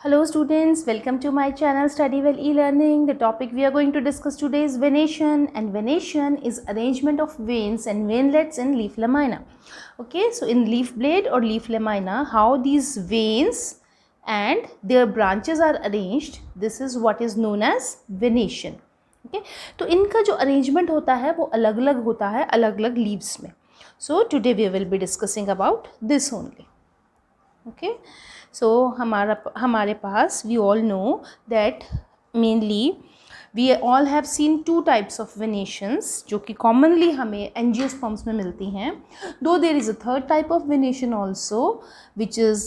Hello students, welcome to my channel Study Well E-Learning. The topic we are going to discuss today is venation, and venation is arrangement of veins and veinlets in leaf lamina. Okay, so in leaf blade or leaf lamina, how these veins and their branches are arranged, this is what is known as venation. Okay, तो इनका जो arrangement होता है वो अलग अलग होता है अलग अलग leaves में. So today we will be discussing about this only. Okay, so हमारे पास we all know that mainly we all have seen two types of venations जो कि commonly हमें angiosperms में मिलती हैं. Though there is a third type of venation also which is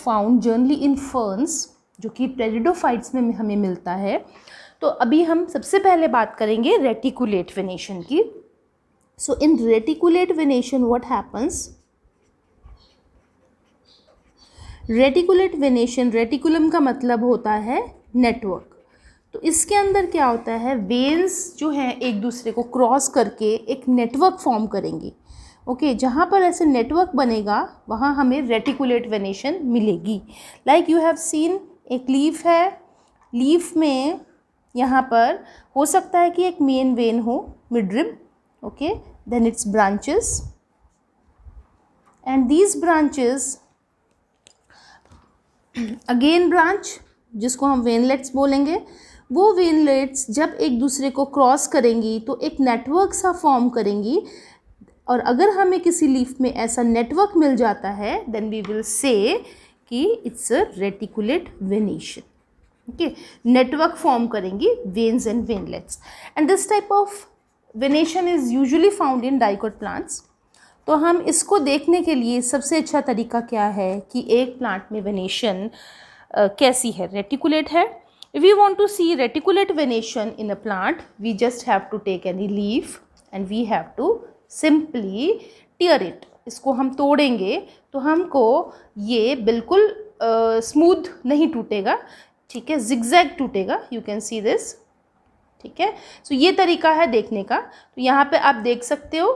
found generally in ferns जो कि pteridophytes में हमें मिलता है. तो अभी हम सबसे पहले बात करेंगे reticulate venation की. So in reticulate venation what happens? Reticulate venation, reticulum का मतलब होता है नेटवर्क. तो इसके अंदर क्या होता है, वेन्स जो हैं एक दूसरे को क्रॉस करके एक नेटवर्क फॉर्म करेंगी. ओके, जहाँ पर ऐसे नेटवर्क बनेगा वहाँ हमें रेटिकुलेट वेनेशन मिलेगी. लाइक यू हैव सीन एक लीफ है, लीफ में यहाँ पर हो सकता है कि एक मेन वेन हो, midrib. Okay, then its branches and these branches again branch जिसको हम वेनलेट्स बोलेंगे. वो वेनलेट्स जब एक दूसरे को क्रॉस करेंगी तो एक नेटवर्क सा फॉर्म करेंगी. और अगर हमें किसी लीफ में ऐसा नेटवर्क मिल जाता है देन वी विल से कि it's a reticulate venation. Okay, network form करेंगी veins and veinlets. And this type of venation is usually found in dicot plants. तो हम इसको देखने के लिए सबसे अच्छा तरीका क्या है कि एक प्लांट में वेनेशन कैसी है, रेटिकुलेट है. If you want to see reticulate venation in a plant we just have to take any leaf and we have to simply tear it. इसको हम तोड़ेंगे तो हमको ये बिल्कुल स्मूथ नहीं टूटेगा. ठीक है, जिगजैग टूटेगा. You can see this. ठीक है, सो ये तरीका है देखने का. तो यहाँ पे आप देख सकते हो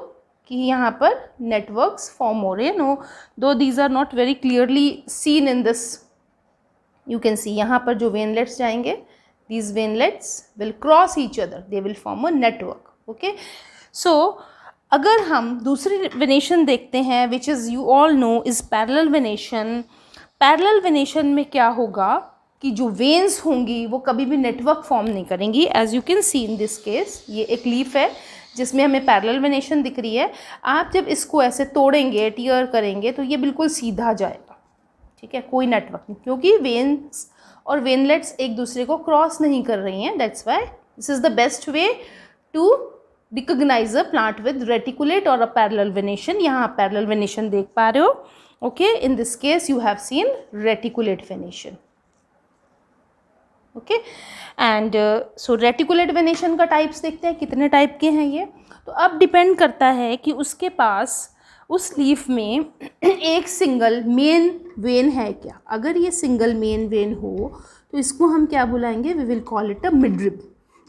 कि यहाँ पर नेटवर्क्स फॉर्म हो रहे हैं. No, though these are not very clearly seen in this. You can see यहाँ पर जो वेनलेट्स जाएंगे, these veinlets will cross each other, they will form a network. Okay, so अगर हम दूसरी वेनेशन देखते हैं which is you all know is parallel venation. Parallel venation में क्या होगा कि जो वेन्स होंगी वो कभी भी नेटवर्क फॉर्म नहीं करेंगी. As you can see in this case, ये एक लीफ है जिसमें हमें पैरेलल वेनेशन दिख रही है. आप जब इसको ऐसे तोड़ेंगे, टियर करेंगे तो ये बिल्कुल सीधा जाएगा. ठीक है, कोई नेटवर्क नहीं, क्योंकि वेन्स और वेनलेट्स एक दूसरे को क्रॉस नहीं कर रही हैं. That's why this is the best way to recognise a plant with reticulate or a parallel venation. यहाँ आप पैरेलल वेनेशन देख पा रहे हो. Okay, in this case you have scene reticulate venation. Okay, and so reticulate venation का types देखते हैं, कितने टाइप के हैं ये. तो अब डिपेंड करता है कि उसके पास उस लीफ में एक सिंगल मेन वेन है क्या. अगर ये सिंगल मेन वेन हो तो इसको हम क्या बुलाएंगे, we will call it a midrib.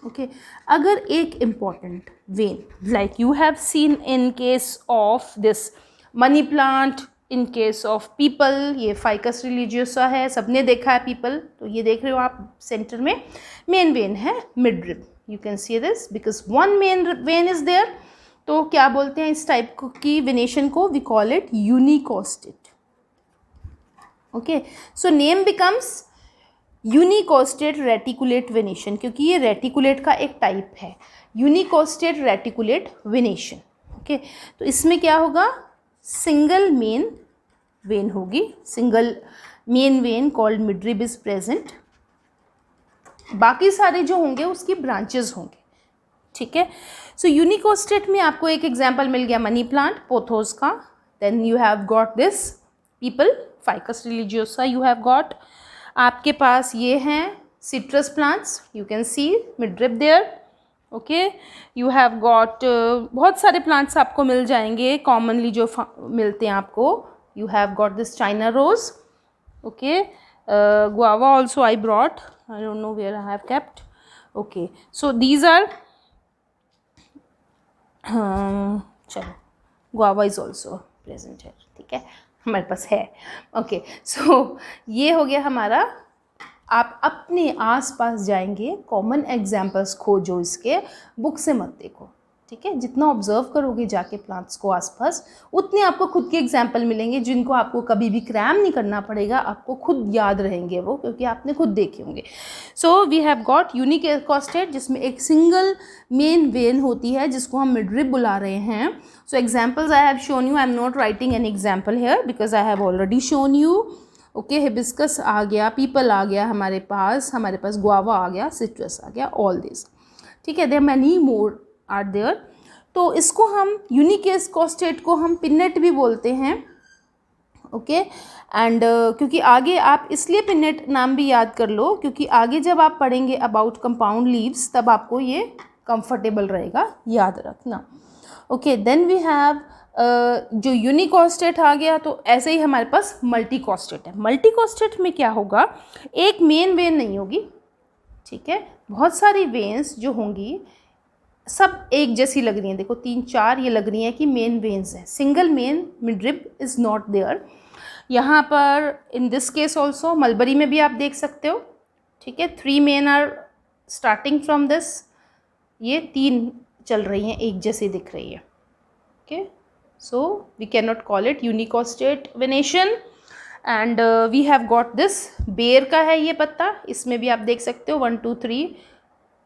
Okay, अगर एक important vein like you have seen in case of this money plant, in case of peepal, ये फाइकस रिलीजियोसा है, सबने देखा है पीपल. तो ये देख रहे हो आप सेंटर में मेन वेन है midrib. You can see this because one main vein is there. तो क्या बोलते हैं इस टाइप की वेनेशन को, we call it unicostate. Okay, so name becomes unicostate reticulate venation, क्योंकि ये रेटिकुलेट का एक टाइप है, यूनिकोस्टेट रेटिकुलेट वेनेशन. ओके, तो इसमें क्या होगा, सिंगल मेन वेन होगी, single main vein called midrib is present. बाकी सारे जो होंगे उसकी ब्रांचेस होंगे. ठीक है, सो यूनिकोस्टेट में आपको एक एग्जांपल मिल गया मनी प्लांट, पोथोस का. Then you have got this peepal, ficus religiosa. You have got, आपके पास ये हैं citrus plants, you can see midrib there. Okay, you have got बहुत सारे प्लांट्स आपको मिल जाएंगे कॉमनली जो मिलते हैं आपको. You have got this China rose. Okay, guava also I brought, I don't know where I have kept. Okay, so these are चलो guava is also present है. ठीक है, हमारे पास है. ओके, सो ये हो गया हमारा आप अपने आसपास जाएंगे, कॉमन एग्जाम्पल्स खोजो, इसके बुक से मत देखो, ठीक है। जितना ऑब्जर्व करोगे जाके प्लांट्स को आसपास, उतने आपको खुद के एग्जाम्पल मिलेंगे जिनको आपको कभी भी क्रैम नहीं करना पड़ेगा, आपको खुद याद रहेंगे वो, क्योंकि आपने खुद देखे होंगे। So we have got unicostate, जिसमें एक सिंगल मेन वेन होती है जिसको हम मिडरिब बुला रहे हैं। So examples I have shown you, I am not writing an example here because I have already shown you. Okay, hibiscus आ गया, पीपल आ गया हमारे पास गुआवा आ गया, सिट्रस आ गया, ऑल दिस, ठीक है। There many more are there. तो इसको हम यूनिक एकोस्टेट को हम पिन्नेट भी बोलते हैं। ओके एंड क्योंकि आगे आप इसलिए पिन्नेट नाम भी याद कर लो क्योंकि आगे जब आप पढ़ेंगे अबाउट कंपाउंड लीव्स तब आपको ये कंफर्टेबल रहेगा, याद रखना। ओके, देन वी हैव जो यूनिकोस्टेट आ गया, तो ऐसे ही हमारे पास मल्टीकोस्टेट है। मल्टीकोस्टेट में क्या होगा, एक मेन वेन नहीं होगी, ठीक है, बहुत सारी वेन्स जो होंगी सब एक जैसी लग रही हैं। देखो 3-4 ये लग रही हैं कि मेन वेन्स हैं, single main midrib is not there. यहाँ पर in this case also mulberry में भी आप देख सकते हो, ठीक है, 3 main are starting from this, ये 3 चल रही हैं, एक जैसी दिख रही है। Okay, so we can not call it unicostate venation. And we have got this, बेर का है ये पत्ता, इसमें भी आप देख सकते हो 1 2 3,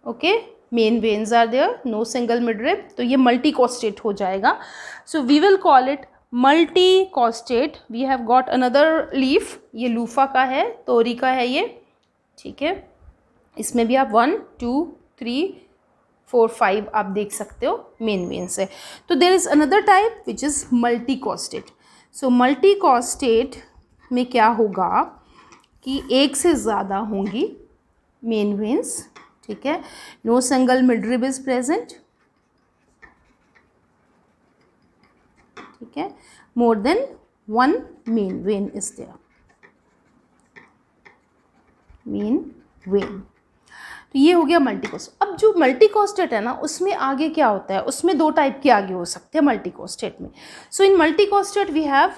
okay, main veins are there, no single midrib, तो ये मल्टीकोस्टेट हो जाएगा। So we will call it multicostate. We have got another leaf, ये लूफा का है, तोरी का है ये, ठीक है, इसमें भी आप 1 2 3 4 5 आप देख सकते हो मेन वेन से। तो there is another type which is multicostate. So multicostate में क्या होगा कि एक से ज़्यादा होंगी मेन वेन्स, ठीक है, no single midrib is present, ठीक है, more than 1 main vein is there, main vein. तो ये हो गया मल्टीकोस्टेट। अब जो मल्टीकोस्टेट है ना, उसमें आगे क्या होता है, उसमें 2 टाइप के आगे हो सकते हैं मल्टीकोस्टेट में। सो इन मल्टीकोस्टेट वी हैव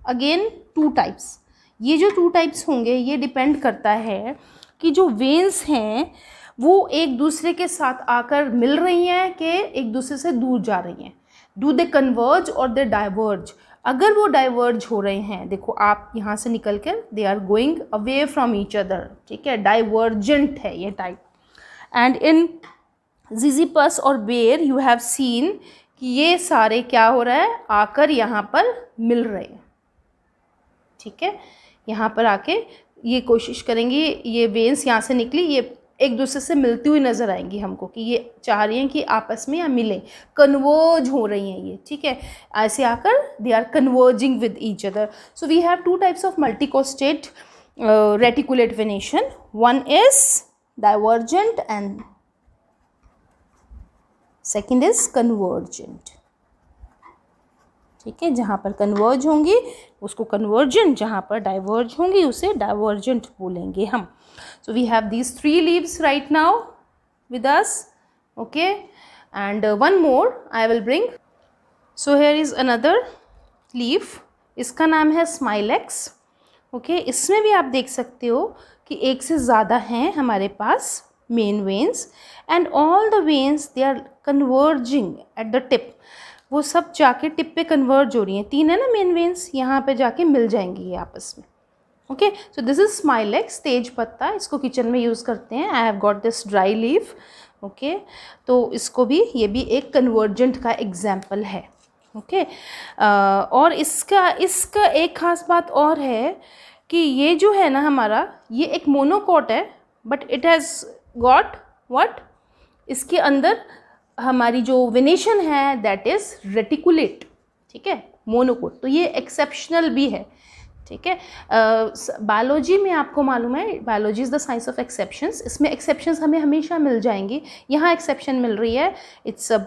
अगेन 2 टाइप्स। ये जो 2 टाइप्स होंगे ये डिपेंड करता है कि जो वेन्स हैं वो एक दूसरे के साथ आकर मिल रही हैं कि एक दूसरे से दूर जा रही हैं। डू दे कन्वर्ज और दे डाइवर्ज। अगर वो डाइवर्ज हो रहे हैं, देखो आप यहाँ से निकल कर they are going away from each other, ठीक है, डाइवर्जेंट है ये टाइप। एंड इन ज़िज़िपस और बेर यू हैव सीन कि ये सारे क्या हो रहा है, आकर यहाँ पर मिल रहे हैं, ठीक है, यहाँ पर आके ये कोशिश करेंगी, ये वेन्स यहाँ से निकली, ये एक दूसरे से मिलती हुई नज़र आएंगी हमको कि ये चाह रही हैं कि आपस में या मिलें, कन्वर्ज हो रही हैं ये, ठीक है, ऐसे आकर they are converging with each other. So we have 2 types of multicostate reticulate venation, one is divergent and second is convergent, ठीक है, जहाँ पर कन्वर्ज होंगी उसको कन्वर्जेंट, जहाँ पर डाइवर्ज होंगी उसे डाइवर्जेंट बोलेंगे हम। So we have these 3 leaves right now with us, okay, and one more I will bring. So here is another leaf, इसका नाम है Smilex, okay, इसमें भी आप देख सकते हो कि एक से ज़्यादा हैं हमारे पास main veins and all the veins they are converging at the tip, वो सब जाके टिप पे कन्वर्ज हो रही हैं, 3 है ना मेन वेन्स, यहाँ पे जाके मिल जाएंगी ये आपस में। Okay, so this is Smilax, तेज पत्ता, इसको किचन में यूज़ करते हैं। I have got this dry leaf, okay, तो इसको भी, ये भी एक कन्वर्जेंट का एग्जाम्पल है, ओके। और इसका एक ख़ास बात और है कि ये जो है ना हमारा, ये एक मोनोकोट है, but it has got what, इसके अंदर हमारी जो वेनेशन है दैट इज़ रेटिकुलेट, ठीक है, मोनोकोट, तो ये एक्सेप्शनल भी है, ठीक है। बायोलॉजी में आपको मालूम है, biology is the science of exceptions, इसमें एक्सेप्शंस हमें हमेशा मिल जाएंगी, यहाँ एक्सेप्शन मिल रही है, it's a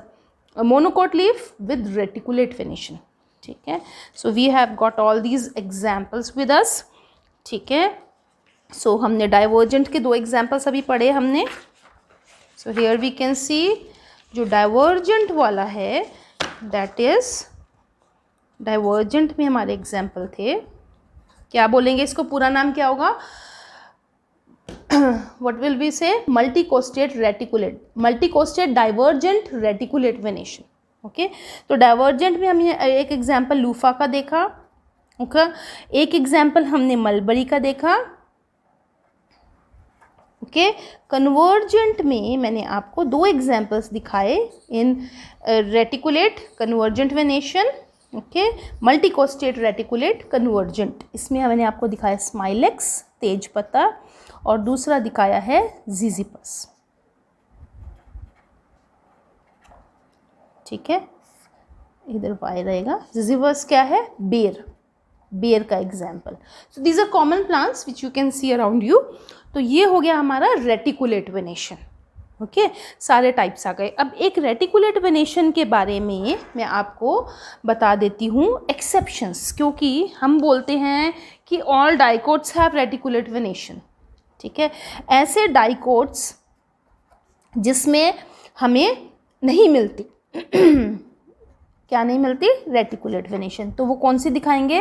monocot leaf with reticulate venation, ठीक है। So we have got all these examples with us, ठीक है। सो हमने डाइवर्जेंट के 2 एग्जाम्पल्स अभी पढ़े हमने। So here we can see जो डाइवर्जेंट वाला है दैट इज़, डाइवर्जेंट में हमारे एग्जाम्पल थे, क्या बोलेंगे इसको, पूरा नाम क्या होगा, what will we say? Multicostate reticulate, multicostate divergent reticulate venation. Okay, तो डाइवर्जेंट में हमने एक एग्जाम्पल लूफा का देखा, ओके, एक एग्जाम्पल हमने मलबरी का देखा, ओके। कन्वर्जेंट में मैंने आपको 2 एग्जाम्पल्स दिखाए इन reticulate convergent venation, okay, multicostate reticulate convergent. इसमें मैंने आपको दिखाया स्माइलेक्स तेज पत्ता और दूसरा दिखाया है जिजिपस, ठीक है, इधर वाई रहेगा। जिजिपस क्या है? बेर का example. So these are common plants which you can see around you. तो ये हो गया हमारा रेटिकुलेट वेनेशन, ओके, सारे टाइप्स आ गए। अब एक रेटिकुलेट वेनेशन के बारे में मैं आपको बता देती हूँ एक्सेप्शंस, क्योंकि हम बोलते हैं कि all dicots have reticulate venation, ठीक है। ऐसे डाइकोट्स जिसमें हमें नहीं मिलती क्या नहीं मिलती? Reticulate venation. तो वो कौन सी दिखाएंगे?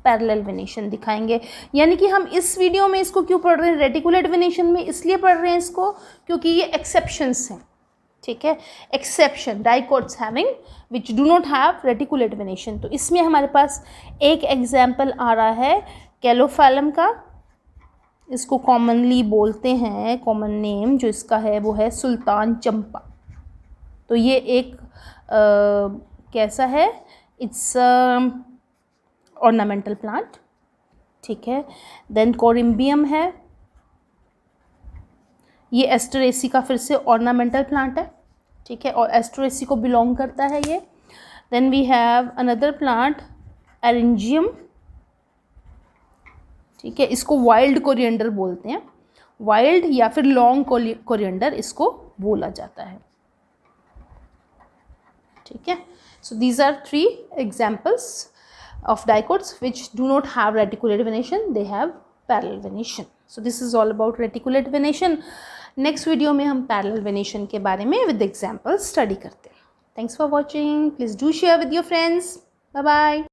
पैरेलल वेनेशन दिखाएंगे। यानी कि हम इस वीडियो में इसको क्यों पढ़ रहे हैं रेटिकुलेट वेनेशन में? इसलिए पढ़ रहे हैं इसको क्योंकि ये एक्सेप्शंस हैं, ठीक है, exception dicots having which do not have reticulate venation. तो इसमें हमारे पास एक एग्जाम्पल आ रहा है कैलोफैलम का, इसको कॉमनली बोलते हैं, कॉमन नेम जो इसका है वो है सुल्तान चंपा। तो ये एक कैसा है? इट्स ऑर्नामेंटल प्लांट, ठीक है। देन कोरिम्बियम है, ये एस्टरेसी का फिर से ऑर्नामेंटल प्लांट है, ठीक है, और एस्टरेसी को बिलोंग करता है ये। Then we have another plant eryngium, ठीक है, इसको वाइल्ड कोरिएंडर बोलते हैं, वाइल्ड या फिर लॉन्ग कोरिएंडर इसको बोला जाता है, ठीक है। So these are 3 examples of dicots which do not have reticulate venation, they have parallel venation. So this is all about reticulate venation. Next video में हम parallel venation के बारे में with examples study करते हैं. Thanks for watching. Please do share with your friends. Bye bye.